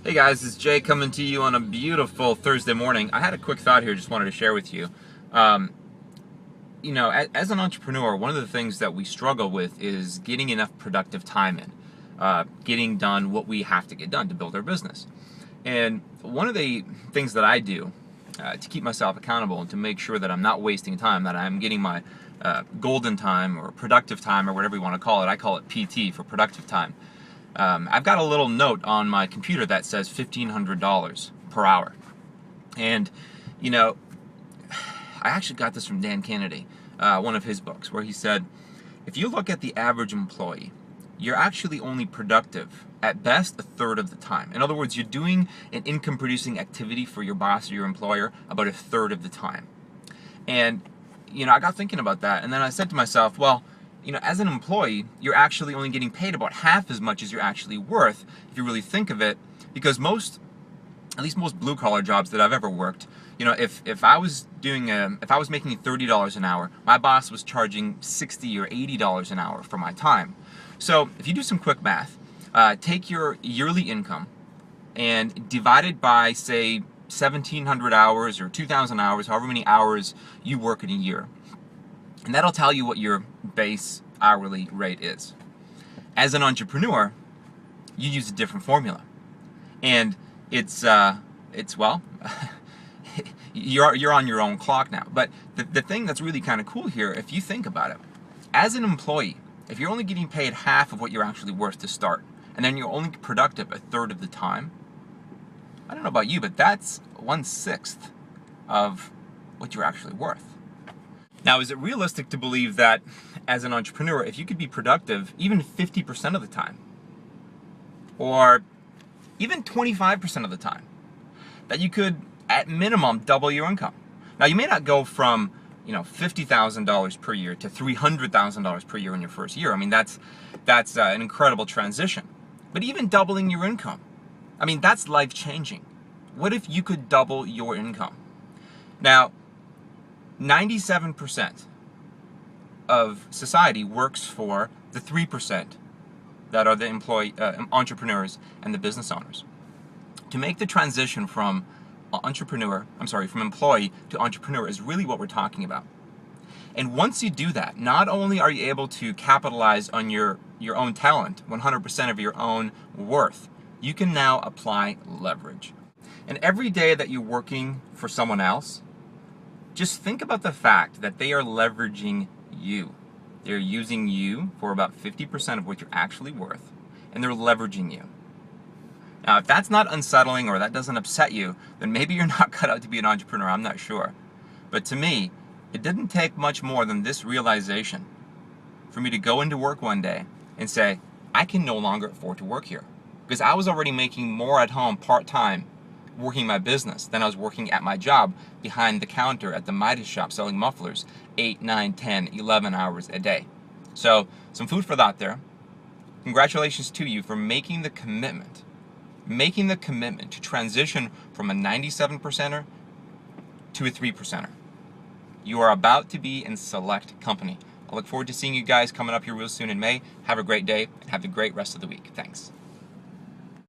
Hey guys, it's Jay coming to you on a beautiful Thursday morning. I had a quick thought here, just wanted to share with you. As an entrepreneur, one of the things that we struggle with is getting enough productive time in, getting done what we have to get done to build our business. And one of the things that I do to keep myself accountable and to make sure that I'm not wasting time, that I'm getting my golden time or productive time or whatever you want to call it, I call it PT for productive time. I've got a little note on my computer that says $1,500 per hour. And, I actually got this from Dan Kennedy, one of his books, where he said, if you look at the average employee, you're actually only productive at best a third of the time. In other words, you're doing an income-producing activity for your boss or your employer about a third of the time. And, I got thinking about that, and then I said to myself, well, as an employee, you're actually only getting paid about half as much as you're actually worth, if you really think of it, because at least most blue-collar jobs that I've ever worked, if I was making $30 an hour, my boss was charging $60 or $80 an hour for my time. So if you do some quick math, take your yearly income and divide it by, say, 1,700 hours or 2,000 hours, however many hours you work in a year. And that'll tell you what your base hourly rate is. As an entrepreneur, you use a different formula. And it's you're on your own clock now. But the thing that's really kind of cool here, if you think about it, as an employee, if you're only getting paid half of what you're actually worth to start, and then you're only productive a third of the time, I don't know about you, but that's 1/6 of what you're actually worth. Now, is it realistic to believe that as an entrepreneur, if you could be productive even 50% of the time, or even 25% of the time, that you could, at minimum, double your income? Now, you may not go from, $50,000 per year to $300,000 per year in your first year. I mean, that's an incredible transition. But even doubling your income, that's life-changing. What if you could double your income? Now, 97% of society works for the 3% that are the entrepreneurs and the business owners. To make the transition from employee to entrepreneur is really what we're talking about. And once you do that, not only are you able to capitalize on your own talent, 100% of your own worth, you can now apply leverage. And every day that you're working for someone else, just think about the fact that they are leveraging you. They're using you for about 50% of what you're actually worth, and they're leveraging you. Now, if that's not unsettling or that doesn't upset you, then maybe you're not cut out to be an entrepreneur, I'm not sure. But to me, it didn't take much more than this realization for me to go into work one day and say, I can no longer afford to work here. Because I was already making more at home part-time working my business than I was working at my job behind the counter at the Midas shop selling mufflers 8, 9, 10, 11 hours a day. So, some food for thought there. Congratulations to you for making the commitment to transition from a 97%er to a 3%er. You are about to be in select company. I look forward to seeing you guys coming up here real soon in May. Have a great day and have a great rest of the week. Thanks.